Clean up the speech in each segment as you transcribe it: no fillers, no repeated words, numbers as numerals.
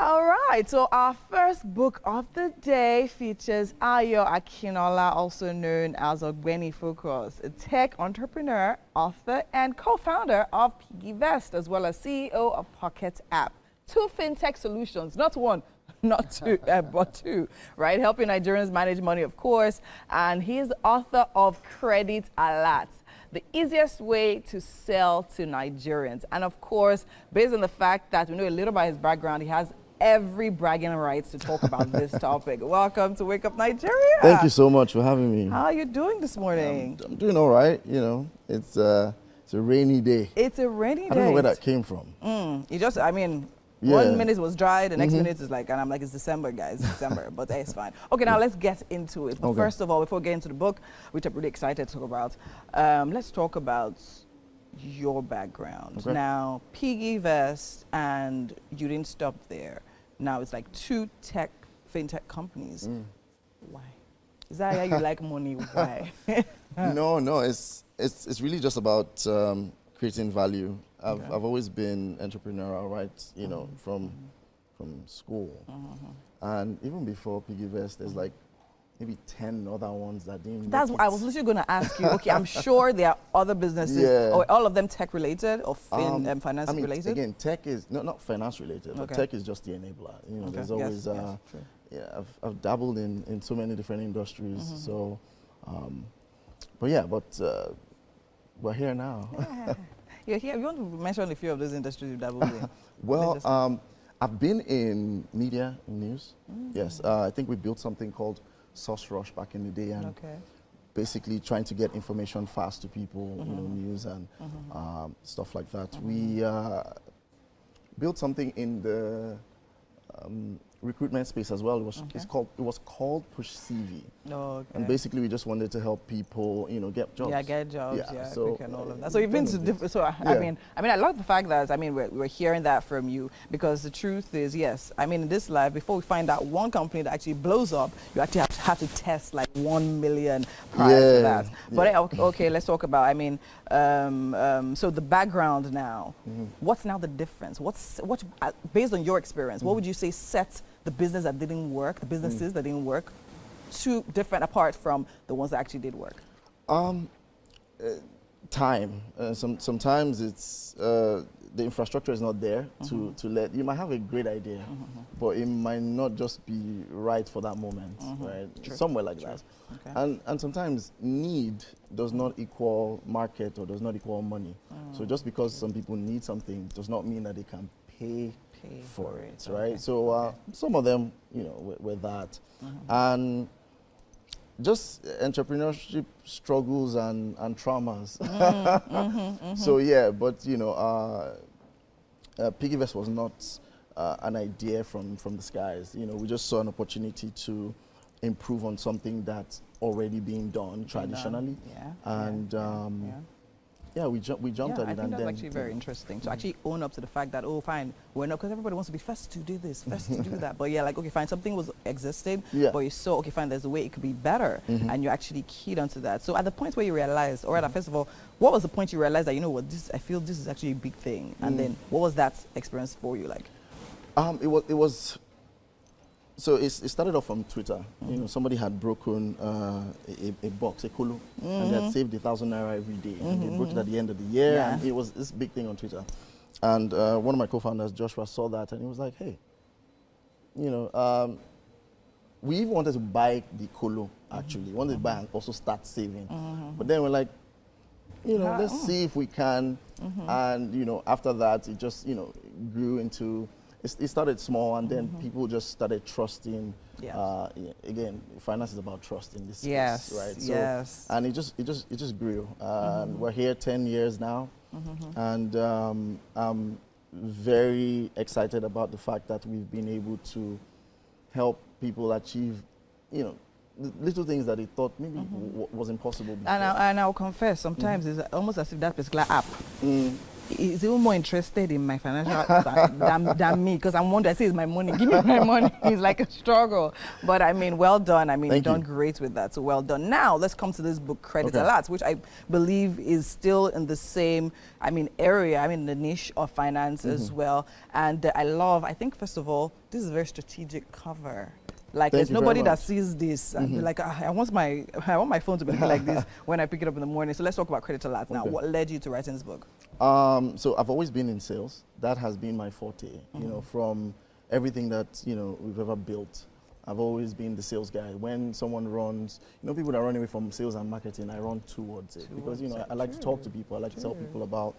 All right, so our first book of the day features Ayo Akinola, also known as Ogbeni Focus, a tech entrepreneur, author, and co-founder of PiggyVest's, as well as CEO of Pocket App. Two fintech solutions, not one, not two, but two, right? Helping Nigerians manage money, of course. And he's the author of Credit Alert, the easiest way to sell to Nigerians. And of course, based on the fact that we know a little about his background, he has every bragging rights to talk about this topic. Welcome to Wake Up Nigeria. Thank you so much for having me. How are you doing this morning? I'm doing all right. You know, it's a rainy day. It's a rainy day. I don't know where that came from. You just, I mean, Yeah. 1 minute was dry, the next minute is like, and I'm like, it's December, guys, December, but hey, it's fine. Okay, now let's get into it. But Okay. first of all, before we get into the book, which I'm really excited to talk about, let's talk about your background. Okay. Now, PiggyVest's, and you didn't stop there. Now it's like two fintech companies. Why? Is that how you like money? Why? No, it's really just about creating value. I've always been entrepreneurial, right? You know, from school, and even before PiggyVest's, there's like maybe 10 other ones that didn't. That's what I was literally going to ask you. Okay, I'm sure there are other businesses, or all of them tech related or finance related. Again, tech is not finance related, but tech is just the enabler. You know, there's always I've dabbled in so many different industries. So, but we're here now. Yeah. You're here. You want to mention a few of those industries you dabbled in? Well, I've been in media, in news. Yes, I think we built something called Source Rush back in the day, and basically trying to get information fast to people, you know, news and stuff like that. We built something in the recruitment space as well. It was called Push CV. And basically we just wanted to help people, you know, get jobs. Yeah, get jobs. Yeah, so quick and all of that. So you've been to different. So I mean, I love the fact that we're hearing that from you, because the truth is, yes, I mean, in this life, before we find out one company that actually blows up, you actually have to test like 1 million prior to that. But okay, let's talk about. I mean, so the background now. What's now the difference? What based on your experience? What would you say sets the business that didn't work, the businesses that didn't work, two different apart from the ones that actually did work? Time. Sometimes it's the infrastructure is not there to let. You might have a great idea, but it might not just be right for that moment, right? True. Somewhere like that. Okay. And sometimes need does not equal market or does not equal money. So just because some people need something does not mean that they can pay for it, right? So some of them, you know, were that, and just entrepreneurship struggles and traumas. So yeah, but you know, PiggyVest's was not an idea from the skies. You know, we just saw an opportunity to improve on something that's already being done traditionally, we jumped at it. I think that's actually very interesting to actually own up to the fact that, oh, fine, we're not, because everybody wants to be first to do this, first to do that. But yeah, like, okay, fine, something was existed, but you saw, okay, fine, there's a way it could be better, and you actually keyed onto that. So at the point where you realized, or rather, first of all, what was the point you realized that, you know what, I feel this is actually a big thing, and then what was that experience for you like? It was. So it started off from Twitter. You know, somebody had broken a box, a kolo, and they had saved 1,000 naira every day. And they broke it at the end of the year, and it was this big thing on Twitter. And one of my co-founders, Joshua, saw that, and he was like, hey, you know, we even wanted to buy the kolo, actually. We wanted to buy and also start saving. But then we're like, you know, let's see if we can. And, you know, after that, it just, you know, grew into... It started small, and then people just started trusting. Again, finance is about trust in this space, right? So, and it just grew. And we're here 10 years now, and I'm very excited about the fact that we've been able to help people achieve, you know, little things that they thought maybe was impossible before. And I'll confess, sometimes it's almost as if that particular app he's even more interested in my financial than me, because I'm wondering, I say, it's my money, give me my money. It's like a struggle. But I mean, well done. I mean, you've done great with that, so well done. Now, let's come to this book, Credit Alerts, which I believe is still in the same, I mean, area, I mean, the niche of finance as well. And I think, first of all, this is a very strategic cover. Like, there's nobody that sees this and be like, I want my phone to be like this when I pick it up in the morning. So let's talk about Credit Alerts now. What led you to writing this book? So I've always been in sales. That has been my forte. You know, from everything that, you know, we've ever built, I've always been the sales guy. When someone runs, you know, people that run away from sales and marketing, I run towards it. Because, you know, I like to talk to people. I like to tell people about,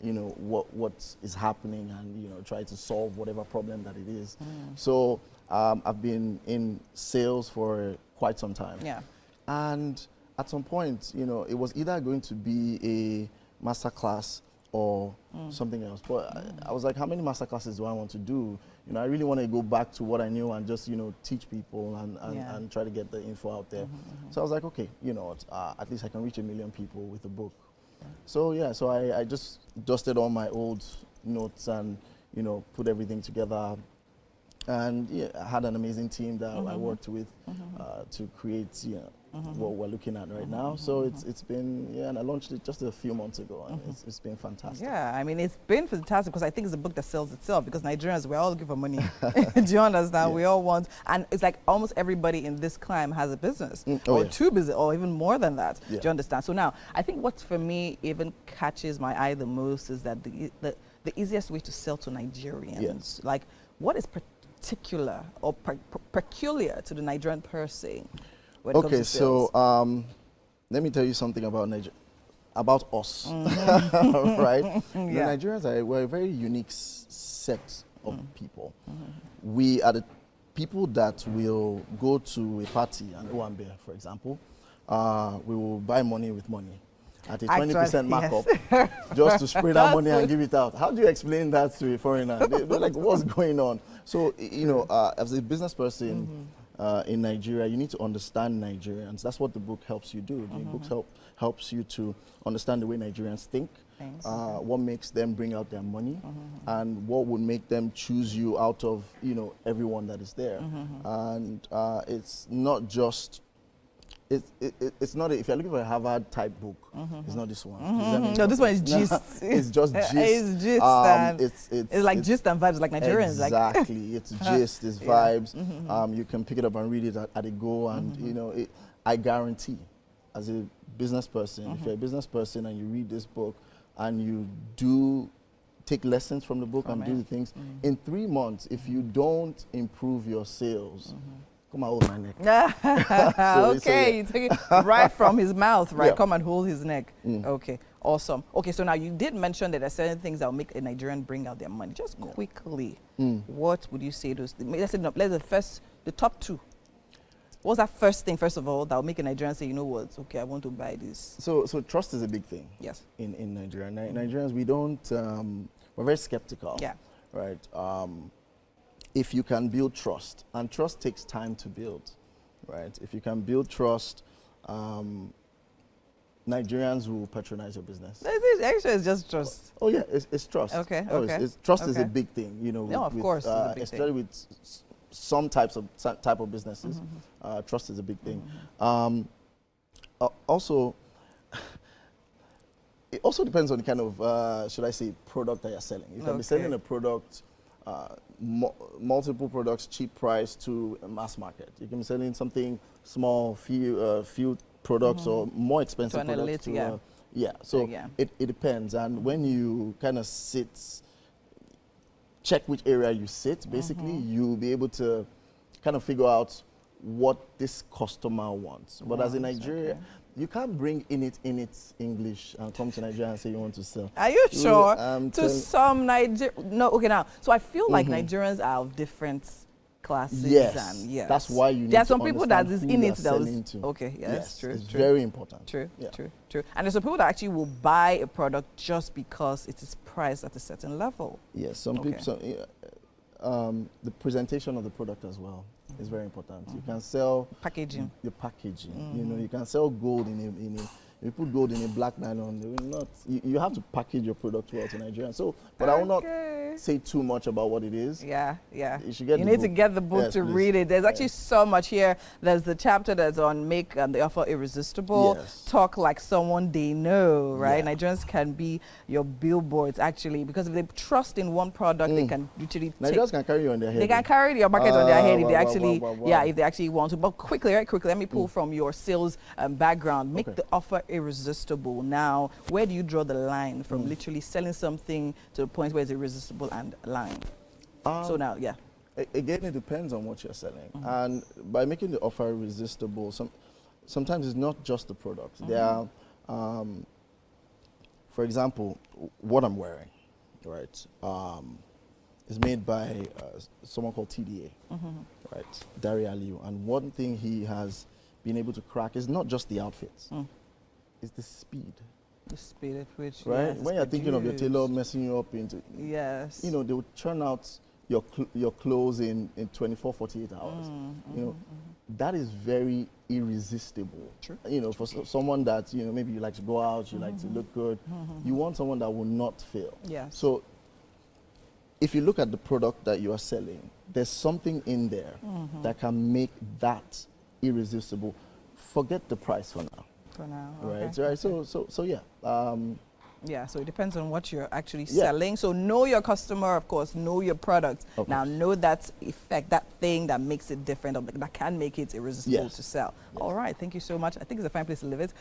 you know, what is happening and, you know, try to solve whatever problem that it is. So I've been in sales for quite some time. Yeah. And at some point, you know, it was either going to be a master class or something else. But I was like, how many master classes do I want to do? You know, I really want to go back to what I knew and just, you know, teach people and try to get the info out there. So I was like, okay, you know what, at least I can reach 1 million people with a book. So yeah, so I just dusted all my old notes and, you know, put everything together. And yeah, I had an amazing team that I worked with to create, you know, what we're looking at right now. So it's been, yeah, and I launched it just a few months ago, and it's been fantastic. Yeah, I mean, it's been fantastic because I think it's a book that sells itself, because Nigerians, we're all looking for money. Do you understand? Yeah. We all want, and it's like almost everybody in this climb has a business, or two business, or even more than that. Yeah. Do you understand? So now, I think what for me even catches my eye the most is that the easiest way to sell to Nigerians, like what is particular or peculiar to the Nigerian person? Okay, so let me tell you something about about us, right? The Nigerians we're a very unique set of people. We are the people that will go to a party, an Owambe, for example. We will buy money with money at a 20% markup, just to spray that money and give it out. How do you explain that to a foreigner? They're like, what's going on? So, you know, as a business person in Nigeria, you need to understand Nigerians. That's what the book helps you do. The book helps you to understand the way Nigerians think, what makes them bring out their money, and what would make them choose you out of, you know, everyone that is there. And it's not just it's not if you're looking for a Harvard type book, it's not this one. No, this one is gist. It's just gist. It's gist. It's like gist and vibes, like Nigerians. Exactly, it's gist, it's vibes. You can pick it up and read it at a go, and you know, I guarantee, as a business person, if you're a business person and you read this book and you do take lessons from the book and do the things, in 3 months, if you don't improve your sales, come and hold my neck. Okay, you take it right from his mouth, right? Come and hold his neck. Okay, awesome. Okay, so now you did mention that there are certain things that will make a Nigerian bring out their money. Just quickly, what would you say those things? Let's say the top two. What's that first thing, first of all, that will make a Nigerian say, you know what, okay, I want to buy this? So trust is a big thing. Yes. In Nigeria. Nigerians, we don't, we're very skeptical. Yeah. Right? If you can build trust, and trust takes time to build, right? If you can build trust, Nigerians will patronize your business. Actually, it's just trust. Oh yeah, it's trust. Okay, trust is a big thing, you know. No, of course, it's a big especially with some type of businesses. Trust is a big thing. Also, it also depends on the kind of, should I say, product that you're selling. You can be selling a product, multiple products, cheap price to a mass market. You can be selling something small, few products, or more expensive products. So it depends. And when you kind of check which area you sit, basically, you'll be able to kind of figure out what this customer wants. But as in Nigeria, you can't bring in it English and come to Nigeria and say you want to sell. Are you sure? To some now. So I feel like Nigerians are of different classes. Yes. And that's why you need there are some people that is in it that was okay. Yes, true. It's true. very important. True. And there's some people that actually will buy a product just because it is priced at a certain level. Yes, some people. The presentation of the product as well is very important. You can sell packaging. Your packaging. You know, you can sell gold You put gold in a black nylon, they will not. You have to package your product well to Nigerians. So, but I will not say too much about what it is. Yeah, yeah. You should get You the need book. to get the book Yes, to please. read it. There's actually so much here. There's the chapter that's on make the offer irresistible. Yes. Talk like someone they know, right? Yeah. Nigerians can be your billboards, actually, because if they trust in one product, they can literally Nigerians can carry you on their head. they can carry your market on their head if they actually, wow. if they actually want to. But quickly, let me pull from your sales background. Make the offer irresistible. Now, where do you draw the line from literally selling something to the point where it's irresistible and lying? So now, Again, it depends on what you're selling. And by making the offer irresistible, sometimes it's not just the product. There are, for example, what I'm wearing, right, is made by someone called TDA, right, Dari Aliu. And one thing he has been able to crack is not just the outfits, it's the speed. The speed at which, right? yes, When you're thinking of your tailor messing you up into, yes, you know, they would churn out your clothes in 24, 48 hours. You know, that is very irresistible. True. You know, for someone that, you know, maybe you like to go out, you like to look good, you want someone that will not fail. Yes. So if you look at the product that you are selling, there's something in there that can make that irresistible. Forget the price for now. For now, Right, okay. right. So yeah. Yeah, so it depends on what you're actually selling. So know your customer, of course, know your product. Now know that effect, that thing that makes it different, or that can make it irresistible to sell. Yes. All right, thank you so much. I think it's a fine place to live it.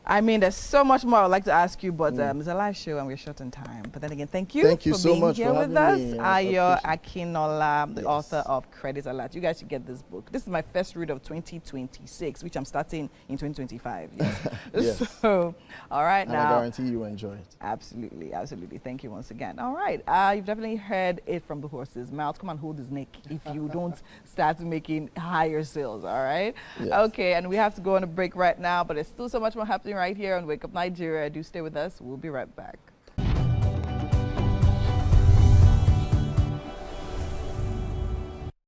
I mean, there's so much more I would like to ask you, but it's a live show and we're short on time. But then again, thank you for so being much here for with having us. me. Ayo Akinola, the author of Credit Alert. You guys should get this book. This is my first read of 2026, which I'm starting in 2025. Yes. Yes. So, all right, and now. I guarantee you enjoy it. Absolutely, absolutely. Thank you once again. All right, you've definitely heard it from the horse's mouth. Come and hold his neck if you don't start making higher sales, all right? Yes. Okay, and we have to go on a break right now, but there's still so much more happening right here on Wake Up Nigeria. Do stay with us. We'll be right back.